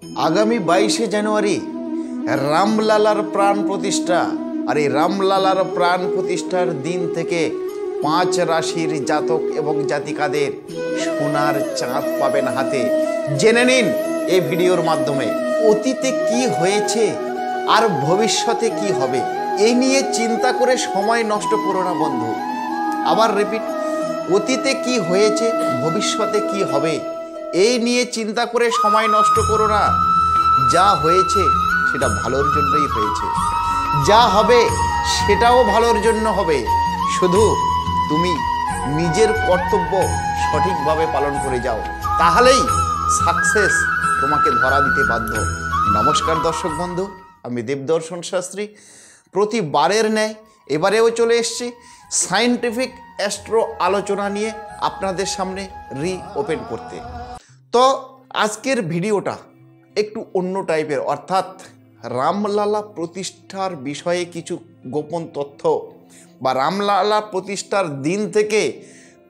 আগামী 22শে জানুয়ারি রামলালার প্রাণ প্রতিষ্ঠা। আর এই রামলালার প্রাণ প্রতিষ্ঠার দিন থেকে 5 রাশির জাতক এবং জাতিকাদের সোনার চাঁদ পাবেন হাতে। জেনে নিন এই ভিডিওর মাধ্যমে অতীতে কি হয়েছে আর ভবিষ্যতে কি হবে, এই নিয়ে চিন্তা করে সময় নষ্ট করো না বন্ধু। আবার রিপিট, অতীতে কি হয়েছে, ভবিষ্যতে কি হবে, এই নিয়ে চিন্তা করে সময় নষ্ট করো না। যা হয়েছে সেটা ভালোর জন্যই হয়েছে, যা হবে সেটাও ভালোর জন্য হবে। শুধু তুমি নিজের কর্তব্য সঠিকভাবে পালন করে যাও, তাহলেই সাকসেস তোমাকে ধরা দিতে বাধ্য। নমস্কার দর্শক বন্ধু, আমি দেবদর্শন শাস্ত্রী। প্রতিবারের ন্যায় এবারেও চলে এসেছি সায়েন্টিফিক অ্যাস্ট্রো আলোচনা নিয়ে আপনাদের সামনে রিওপেন করতে। তো আজকের ভিডিওটা একটু অন্য টাইপের, অর্থাৎ রামলালা প্রতিষ্ঠার বিষয়ে কিছু গোপন তথ্য বা রামলালা প্রতিষ্ঠার দিন থেকে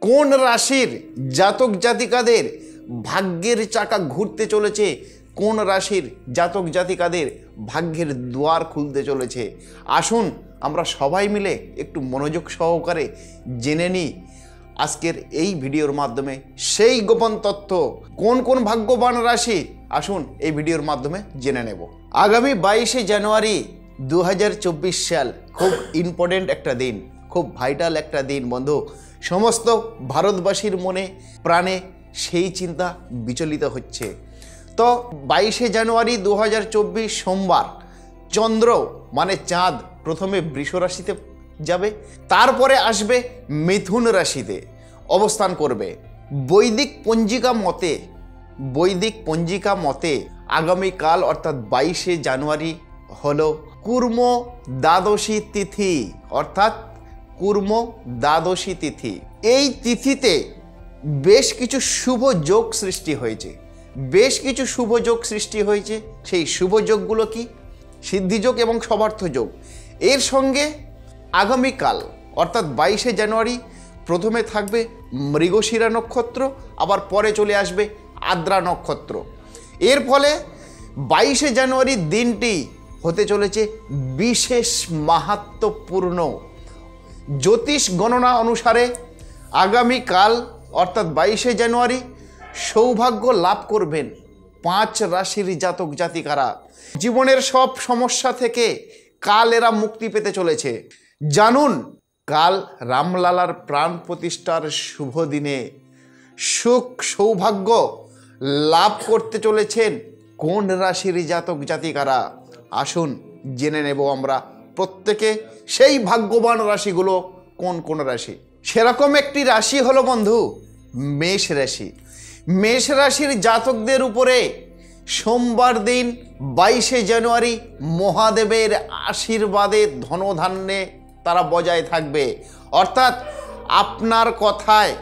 কোন রাশির জাতক জাতিকাদের ভাগ্যের চাকা ঘুরতে চলেছে, কোন রাশির জাতক জাতিকাদের ভাগ্যের দুয়ার খুলতে চলেছে। আসুন আমরা সবাই মিলে একটু মনোযোগ সহকারে জেনে নিই আজকের এই ভিডিওর মাধ্যমে সেই গোপন তথ্য। কোন কোন ভাগ্যবান রাশি, আসুন এই ভিডিওর মাধ্যমে জেনে নেব। আগামী 22শে জানুয়ারি 2024 সাল খুব ইম্পর্টেন্ট একটা দিন, খুব ভাইটাল একটা দিন বন্ধু। সমস্ত ভারতবাসীর মনে প্রাণে সেই চিন্তা বিচলিত হচ্ছে। তো 22শে জানুয়ারি 2024 সোমবার চন্দ্র মানে চাঁদ প্রথমে বৃষ রাশিতে যাবে, তারপরে আসবে মিথুন রাশিতে অবস্থান করবে। বৈদিক পঞ্জিকা মতে আগামীকাল অর্থাৎ 22শে জানুয়ারি হলো কুর্ম দ্বাদশী তিথি, অর্থাৎ কুর্ম দ্বাদশী তিথি। এই তিথিতে বেশ কিছু শুভ যোগ সৃষ্টি হয়েছে। সেই শুভ যোগগুলো কি? সিদ্ধিযোগ এবং সবার্থ যোগ। এর সঙ্গে আগামীকাল অর্থাৎ 22শে জানুয়ারি প্রথমে থাকবে মৃগশিরা নক্ষত্র, আবার পরে চলে আসবে আদ্রা নক্ষত্র। এর ফলে 22শে জানুয়ারির দিনটি হতে চলেছে বিশেষ মাহাত্ম্যপূর্ণ। জ্যোতিষ গণনা অনুসারে আগামীকাল অর্থাৎ 22শে জানুয়ারি সৌভাগ্য লাভ করবেন 5 রাশির জাতক জাতিকারা। জীবনের সব সমস্যা থেকে কাল এরা মুক্তি পেতে চলেছে। জানুন কাল রামলালার প্রাণ প্রতিষ্ঠার শুভ দিনে সুখ সৌভাগ্য লাভ করতে চলেছেন কোন রাশির জাতক জাতিকারা। আসুন জেনে নেব আমরা প্রত্যেকে সেই ভাগ্যবান রাশিগুলো কোন কোন রাশি। সেরকম একটি রাশি হলো বন্ধু মেষ রাশি। মেষ রাশির জাতকদের উপরে সোমবার দিন 22শে জানুয়ারি মহাদেবের আশীর্বাদে ধনধান্যে তারা বজায় থাকবে। অর্থাৎ আপনার কথায়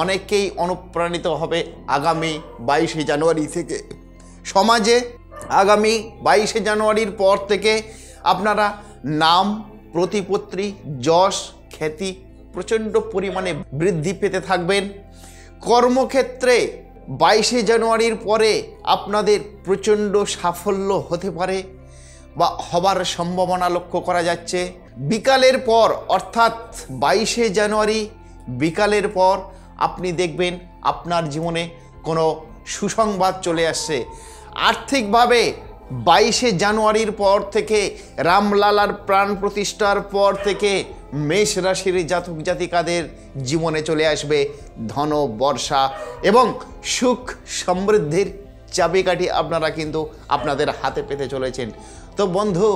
অনেকেই অনুপ্রাণিত হবে আগামী 22শে জানুয়ারি থেকে। সমাজে আগামী 22শে জানুয়ারির পর থেকে আপনারা নাম, প্রতিপত্তি, যশ, খ্যাতি প্রচণ্ড পরিমাণে বৃদ্ধি পেতে থাকবেন। কর্মক্ষেত্রে 22শে জানুয়ারির পরে আপনাদের প্রচণ্ড সাফল্য হতে পারে বা হবার সম্ভাবনা লক্ষ্য করা যাচ্ছে। বিকালের পর অর্থাৎ 22শে জানুয়ারি বিকালের পর আপনি দেখবেন আপনার জীবনে কোনো সুসংবাদ চলে আসছে। আর্থিকভাবে 22শে জানুয়ারির পর থেকে রামলালার প্রাণ প্রতিষ্ঠার পর থেকে মেষ রাশির জাতক জাতিকাদের জীবনে চলে আসবে ধন বর্ষা এবং সুখ সমৃদ্ধির চাবিকাঠি আপনারা কিন্তু আপনাদের হাতে পেতে চলেছেন। তো বন্ধু,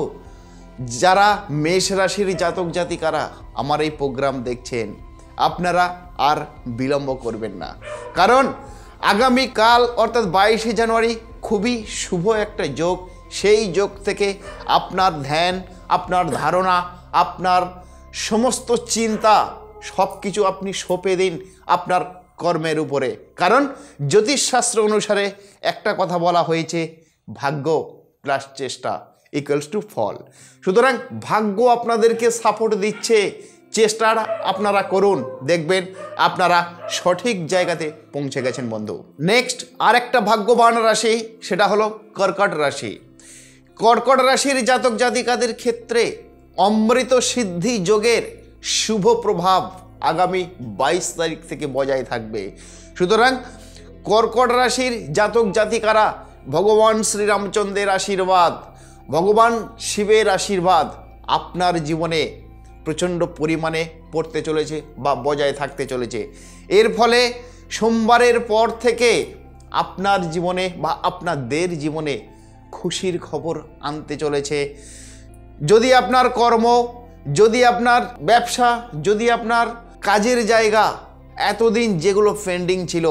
যারা মেষ রাশির জাতক জাতিকারা আমার এই প্রোগ্রাম দেখছেন, আপনারা আর বিলম্ব করবেন না, কারণ আগামীকাল অর্থাৎ 22শে জানুয়ারি খুবই শুভ একটা যোগ। সেই যোগ থেকে আপনার ধ্যান, আপনার ধারণা, আপনার সমস্ত চিন্তা সব কিছু আপনি সঁপে দিন আপনার কর্মের উপরে। কারণ জ্যোতিষশাস্ত্র অনুসারে একটা কথা বলা হয়েছে, ভাগ্য প্লাস চেষ্টা ইকুয়ালস টু ফল। সুতরাং ভাগ্য আপনাদেরকে সাপোর্ট দিচ্ছে, চেষ্টাটা আপনারা করুন, দেখবেন আপনারা সঠিক জায়গাতে পৌঁছে গেছেন বন্ধু। নেক্সট আরেকটা ভাগ্যবান রাশি, সেটা হলো কর্কট রাশি। কর্কট রাশির জাতক জাতিকাদের ক্ষেত্রে অমৃত সিদ্ধি যোগের শুভ প্রভাব আগামী 22 তারিখ থেকে বজায় থাকবে। সুতরাং কর্কট রাশির জাতক জাতিকারা ভগবান শ্রীরামচন্দ্রের আশীর্বাদ, ভগবান শিবের আশীর্বাদ আপনার জীবনে প্রচণ্ড পরিমাণে পড়তে চলেছে বা বজায় থাকতে চলেছে। এর ফলে সোমবারের পর থেকে আপনার জীবনে বা আপনাদের জীবনে খুশির খবর আনতে চলেছে। যদি আপনার কর্ম, যদি আপনার ব্যবসা, যদি আপনার কাজের জায়গা এতদিন যেগুলো পেন্ডিং ছিল,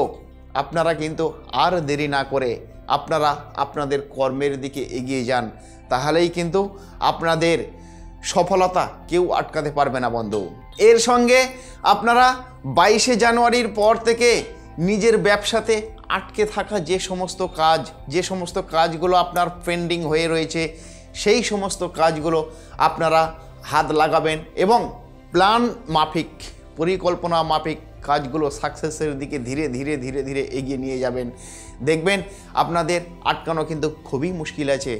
আপনারা কিন্তু আর দেরি না করে আপনারা আপনাদের কর্মের দিকে এগিয়ে যান, তাহলেই কিন্তু আপনাদের সফলতা কেউ আটকাতে পারবে না বন্ধু। এর সঙ্গে আপনারা 22শে জানুয়ারির পর থেকে নিজের ব্যবসাতে আটকে থাকা যে সমস্ত কাজগুলো আপনার পেন্ডিং হয়ে রয়েছে, সেই সমস্ত কাজগুলো আপনারা হাত লাগাবেন এবং প্ল্যান মাফিক, পরিকল্পনা মাফিক কাজগুলো সাকসেসের দিকে ধীরে ধীরে ধীরে ধীরে এগিয়ে নিয়ে যাবেন। দেখবেন আপনাদের আটকানো কিন্তু খুবই মুশকিল আছে।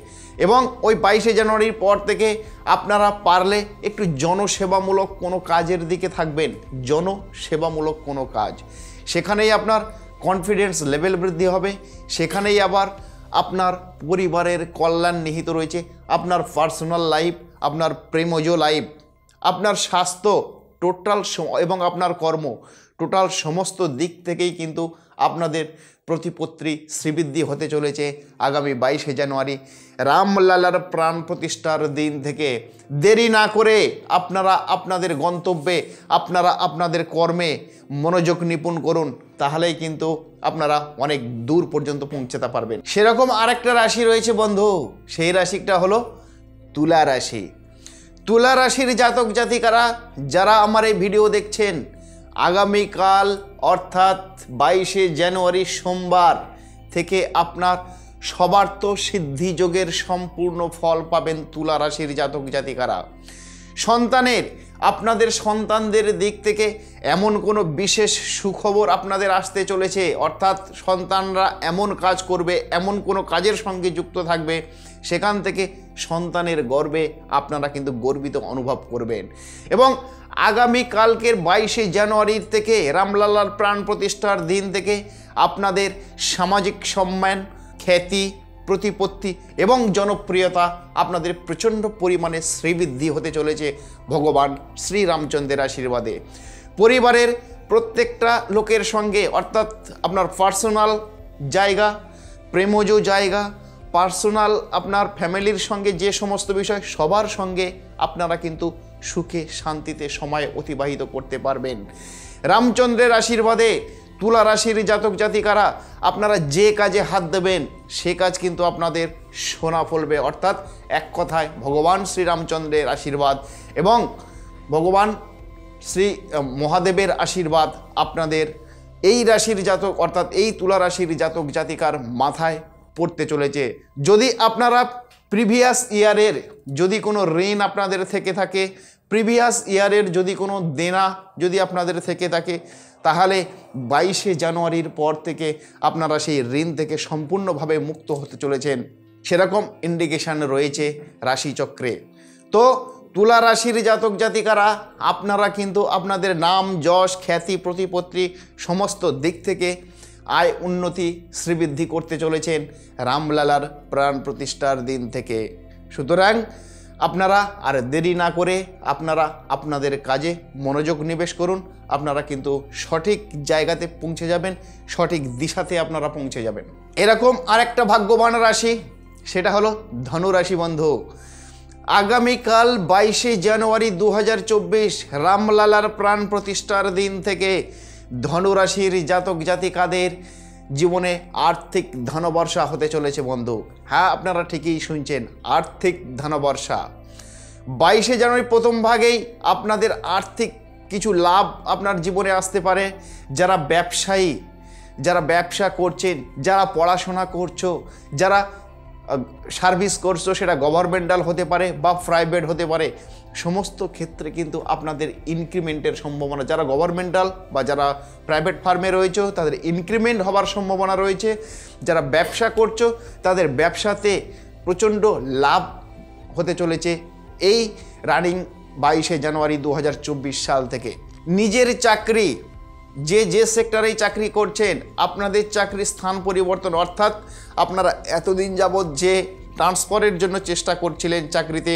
এবং ওই 22শে জানুয়ারির পর থেকে আপনারা পারলে একটু জনসেবামূলক কোনো কাজের দিকে থাকবেন, জনসেবামূলক কোনো কাজ, সেখানেই আপনার কনফিডেন্স লেভেল বৃদ্ধি হবে, সেখানেই আবার আপনার পরিবারের কল্যাণ নিহিত রয়েছে। আপনার পার্সোনাল লাইফ, আপনার প্রেমজ লাইফ, আপনার স্বাস্থ্য টোটাল এবং আপনার কর্ম টোটাল সমস্ত দিক থেকেই কিন্তু আপনাদের প্রতিপত্তি শ্রীবৃদ্ধি হতে চলেছে আগামী 22শে জানুয়ারি রামলালার প্রাণ প্রতিষ্ঠার দিন থেকে। দেরি না করে আপনারা আপনাদের গন্তব্যে, আপনারা আপনাদের কর্মে মনোযোগ নিপুণ করুন, তাহলেই কিন্তু আপনারা অনেক দূর পর্যন্ত পৌঁছাতে পারবেন। সেরকম আরেকটা রাশি রয়েছে বন্ধু, সেই রাশিটা হলো তুলা রাশি। তুলা রাশির জাতক জাতিকারা যারা আমার এই ভিডিও দেখছেন, আগামীকাল অর্থাৎ 22শে জানুয়ারি সোমবার থেকে আপনার সবার্থ সিদ্ধি যোগের সম্পূর্ণ ফল পাবেন তুলা রাশির জাতক জাতিকারা। আপনাদের সন্তানদের দিক থেকে এমন কোনো বিশেষ সুখবর আপনাদের আসতে চলেছে, অর্থাৎ সন্তানরা এমন কাজ করবে, এমন কোনো কাজের সঙ্গে যুক্ত থাকবে, সেখান থেকে সন্তানের গর্বে আপনারা কিন্তু গর্বিত অনুভব করবেন। এবং আগামীকালকের 22শে জানুয়ারির থেকে রামলালার প্রাণ প্রতিষ্ঠার দিন থেকে আপনাদের সামাজিক সম্মান, খ্যাতি, প্রতিপত্তি এবং জনপ্রিয়তা আপনাদের প্রচণ্ড পরিমাণে শ্রীবৃদ্ধি হতে চলেছে ভগবান শ্রীরামচন্দ্রের আশীর্বাদে। পরিবারের প্রত্যেকটা লোকের সঙ্গে, অর্থাৎ আপনার পার্সোনাল জায়গা, প্রেমজ জায়গা, পার্সোনাল আপনার ফ্যামিলির সঙ্গে যে সমস্ত বিষয়, সবার সঙ্গে আপনারা কিন্তু সুখে শান্তিতে সময় অতিবাহিত করতে পারবেন। রামচন্দ্রের আশীর্বাদে তুলা রাশির জাতক জাতিকারা আপনারা যে কাজে হাত দেবেন সে কাজ কিন্তু আপনাদের সোনা ফলবে, অর্থাৎ এক কথায় ভগবান শ্রীরামচন্দ্রের আশীর্বাদ এবং ভগবান শ্রী মহাদেবের আশীর্বাদ আপনাদের এই রাশির জাতক, অর্থাৎ এই তুলা রাশির জাতক জাতিকার মাথায় পড়তে চলেছে। যদি আপনারা প্রিভিয়াস ইয়ারের যদি কোনো ঋণ আপনাদের থেকে থাকে, প্রিভিয়াস ইয়ারের যদি কোনো দেনা যদি আপনাদের থেকে থাকে, তাহলে 22শে জানুয়ারির পর থেকে আপনারা সেই ঋণ থেকে সম্পূর্ণভাবে মুক্ত হতে চলেছেন, সেরকম ইন্ডিকেশান রয়েছে রাশিচক্রে। তো তুলা রাশির জাতক জাতিকারা আপনারা কিন্তু আপনাদের নাম, যশ, খ্যাতি, প্রতিপত্তি সমস্ত দিক থেকে আয় উন্নতি শ্রীবৃদ্ধি করতে চলেছেন রামলালার প্রাণ প্রতিষ্ঠার দিন থেকে। সুতরাং আপনারা আর দেরি না করে আপনারা আপনাদের কাজে মনোযোগ নিবেশ করুন, আপনারা কিন্তু সঠিক জায়গাতে পৌঁছে যাবেন, সঠিক দিশাতে আপনারা পৌঁছে যাবেন। এরকম আরেকটা ভাগ্যবান রাশি, সেটা হলো ধনু রাশি বন্ধু। আগামীকাল 22শে জানুয়ারি 2024 রামলালার প্রাণ প্রতিষ্ঠার দিন থেকে ধনুরাশির জাতক জাতিকাদের জীবনে আর্থিক ধনবর্ষা হতে চলেছে বন্ধু। হ্যাঁ, আপনারা ঠিকই শুনছেন, আর্থিক ধনবর্ষা। 22শে জানুয়ারি প্রথম ভাগেই আপনাদের আর্থিক কিছু লাভ আপনার জীবনে আসতে পারে। যারা ব্যবসায়ী, যারা ব্যবসা করছেন, যারা পড়াশোনা করছো, যারা সার্ভিস করছো, সেটা গভর্নমেন্টাল হতে পারে বা প্রাইভেট হতে পারে, সমস্ত ক্ষেত্রে কিন্তু আপনাদের ইনক্রিমেন্টের সম্ভাবনা, যারা গভর্নমেন্টাল বা যারা প্রাইভেট ফার্মে রয়েছে তাদের ইনক্রিমেন্ট হওয়ার সম্ভাবনা রয়েছে। যারা ব্যবসা করছো তাদের ব্যবসাতে প্রচণ্ড লাভ হতে চলেছে এই রানিং 22শে জানুয়ারি 2024 সাল থেকে। নিজের চাকরি, যে সেক্টরেই চাকরি করছেন, আপনাদের চাকরির স্থান পরিবর্তন, অর্থাৎ আপনারা এতদিন যাবৎ যে ট্রান্সফারের জন্য চেষ্টা করছিলেন চাকরিতে,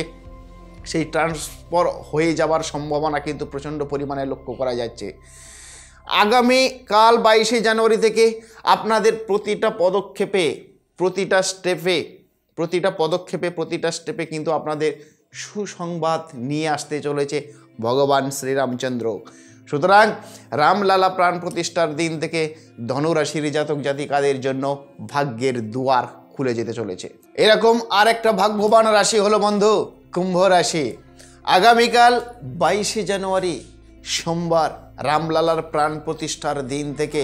সেই ট্রান্সফার হয়ে যাওয়ার সম্ভাবনা কিন্তু প্রচণ্ড পরিমাণে লক্ষ্য করা যাচ্ছে। আগামীকাল 22শে জানুয়ারি থেকে আপনাদের প্রতিটা পদক্ষেপে, প্রতিটা স্টেপে কিন্তু আপনাদের সুসংবাদ নিয়ে আসতে চলেছে ভগবান শ্রীরামচন্দ্র। সুতরাং রামলালা প্রাণ প্রতিষ্ঠার দিন থেকে ধনুরাশির জাতক জাতিকাদের জন্য ভাগ্যের দুয়ার খুলে যেতে চলেছে। এরকম আর একটা ভাগ্যবান রাশি হলো বন্ধু কুম্ভ রাশি। আগামীকাল 22শে জানুয়ারি সোমবার রামলালার প্রাণ প্রতিষ্ঠার দিন থেকে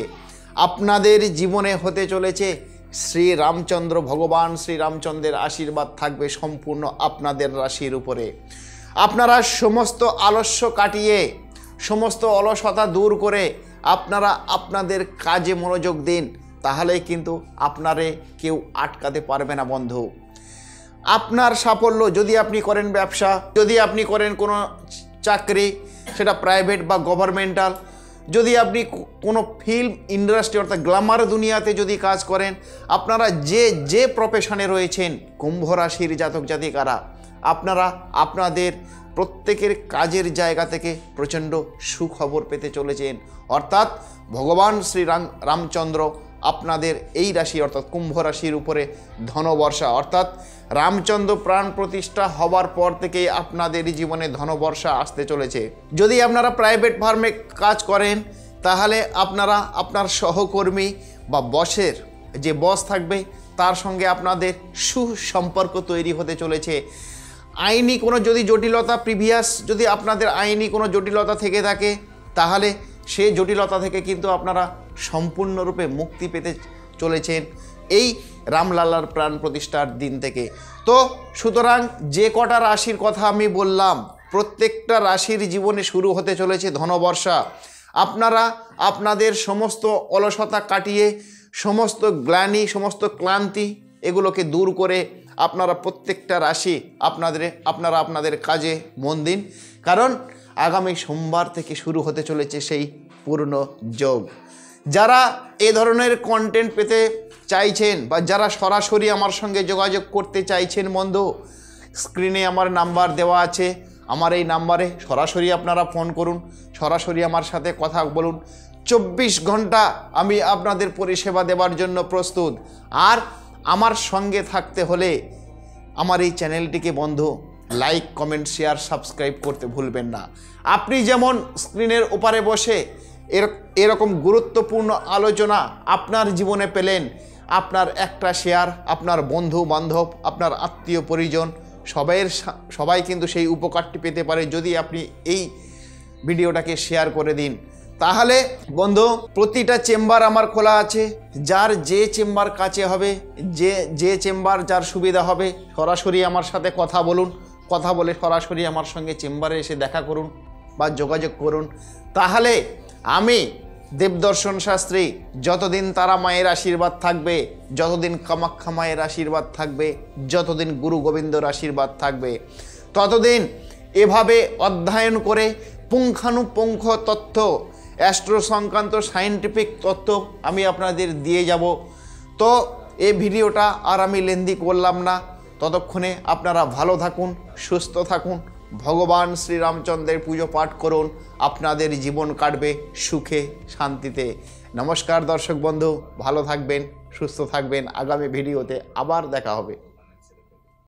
আপনাদের জীবনে হতে চলেছে শ্রীরামচন্দ্র, ভগবান শ্রীরামচন্দ্রের আশীর্বাদ থাকবে সম্পূর্ণ আপনাদের রাশির উপরে। আপনারা সমস্ত আলস্য কাটিয়ে, সমস্ত অলসতা দূর করে আপনারা আপনাদের কাজে মনোযোগ দিন, তাহলেই কিন্তু আপনারে কেউ আটকাতে পারবে না বন্ধু। আপনার সাফল্য, যদি আপনি করেন ব্যবসা, যদি আপনি করেন কোনো চাকরি, সেটা প্রাইভেট বা গভর্নমেন্টাল, যদি আপনি কোনো ফিল্ম ইন্ডাস্ট্রি অর্থাৎ গ্ল্যামার দুনিয়াতে যদি কাজ করেন, আপনারা যে প্রফেশনে রয়েছেন কুম্ভ রাশির জাতক জাতিকারা, আপনারা আপনাদের প্রত্যেকের কাজের জায়গা থেকে প্রচণ্ড সুখবর পেতে চলেছেন। অর্থাৎ ভগবান রামচন্দ্র আপনাদের এই রাশি অর্থাৎ কুম্ভ রাশির উপরে ধনবর্ষা, অর্থাৎ রামচন্দ্র প্রাণ প্রতিষ্ঠা হওয়ার পর থেকেই আপনাদের জীবনে ধনবর্ষা আসতে চলেছে। যদি আপনারা প্রাইভেট ফার্মে কাজ করেন, তাহলে আপনারা আপনার সহকর্মী বা বসের যে বস থাকবে তার সঙ্গে আপনাদের সুসম্পর্ক তৈরি হতে চলেছে। আইনি কোনো যদি জটিলতা, যদি আপনাদের আইনি কোনো জটিলতা থেকে থাকে, তাহলে সেই জটিলতা থেকে কিন্তু আপনারা সম্পূর্ণরূপে মুক্তি পেতে চলেছেন এই রামলালার প্রাণ প্রতিষ্ঠার দিন থেকে। তো সুতরাং যে কটা রাশির কথা আমি বললাম, প্রত্যেকটা রাশির জীবনে শুরু হতে চলেছে ধনবর্ষা। আপনারা আপনাদের সমস্ত অলসতা কাটিয়ে, সমস্ত গ্লানি, সমস্ত ক্লান্তি এগুলোকে দূর করে আপনারা প্রত্যেকটা রাশি আপনারা আপনাদের কাজে মন দিন, কারণ আগামী সোমবার থেকে শুরু হতে চলেছে সেই পূর্ণ যোগ। যারা এ ধরনের কন্টেন্ট পেতে চাইছেন বা যারা সরাসরি আমার সঙ্গে যোগাযোগ করতে চাইছেন বন্ধু, স্ক্রিনে আমার নাম্বার দেওয়া আছে, আমার এই নাম্বারে সরাসরি আপনারা ফোন করুন, সরাসরি আমার সাথে কথা বলুন। 24 ঘন্টা আমি আপনাদের পরিষেবা দেওয়ার জন্য প্রস্তুত। আর আমার সঙ্গে থাকতে হলে আমার এই চ্যানেলটিকে বন্ধু লাইক, কমেন্ট, শেয়ার, সাবস্ক্রাইব করতে ভুলবেন না। আপনি যেমন স্ক্রিনের ওপারে বসে এরকম গুরুত্বপূর্ণ আলোচনা আপনার জীবনে পেলেন, আপনার একটা শেয়ার আপনার বন্ধু বান্ধব, আপনার আত্মীয় পরিজন সবাই কিন্তু সেই উপকারটি পেতে পারে যদি আপনি এই ভিডিওটাকে শেয়ার করে দিন। তাহলে বন্ধু, প্রতিটা চেম্বার আমার খোলা আছে। যার যে চেম্বার কাছে হবে, যে চেম্বার যার সুবিধা হবে, সরাসরি আমার সাথে কথা বলুন, কথা বলে সরাসরি আমার সঙ্গে চেম্বারে এসে দেখা করুন বা যোগাযোগ করুন। তাহলে আমি দেবদর্শন শাস্ত্রী, যতদিন তারা মায়ের আশীর্বাদ থাকবে, যতদিন কামাখ্যা মায়ের আশীর্বাদ থাকবে, যতদিন গুরু গোবিন্দর আশীর্বাদ থাকবে, ততদিন এভাবে অধ্যয়ন করে পুঙ্খানুপুঙ্খ তথ্য, অ্যাস্ট্রো সংক্রান্ত সায়েন্টিফিক তথ্য আমি আপনাদের দিয়ে যাব। তো এই ভিডিওটা আর আমি লেন্দি করলাম না, ততক্ষণে আপনারা ভালো থাকুন, সুস্থ থাকুন, ভগবান শ্রীরামচন্দ্রের পুজো পাঠ করুন, আপনাদের জীবন কাটবে সুখে শান্তিতে। নমস্কার দর্শক বন্ধু, ভালো থাকবেন, সুস্থ থাকবেন। আগামী ভিডিওতে আবার দেখা হবে।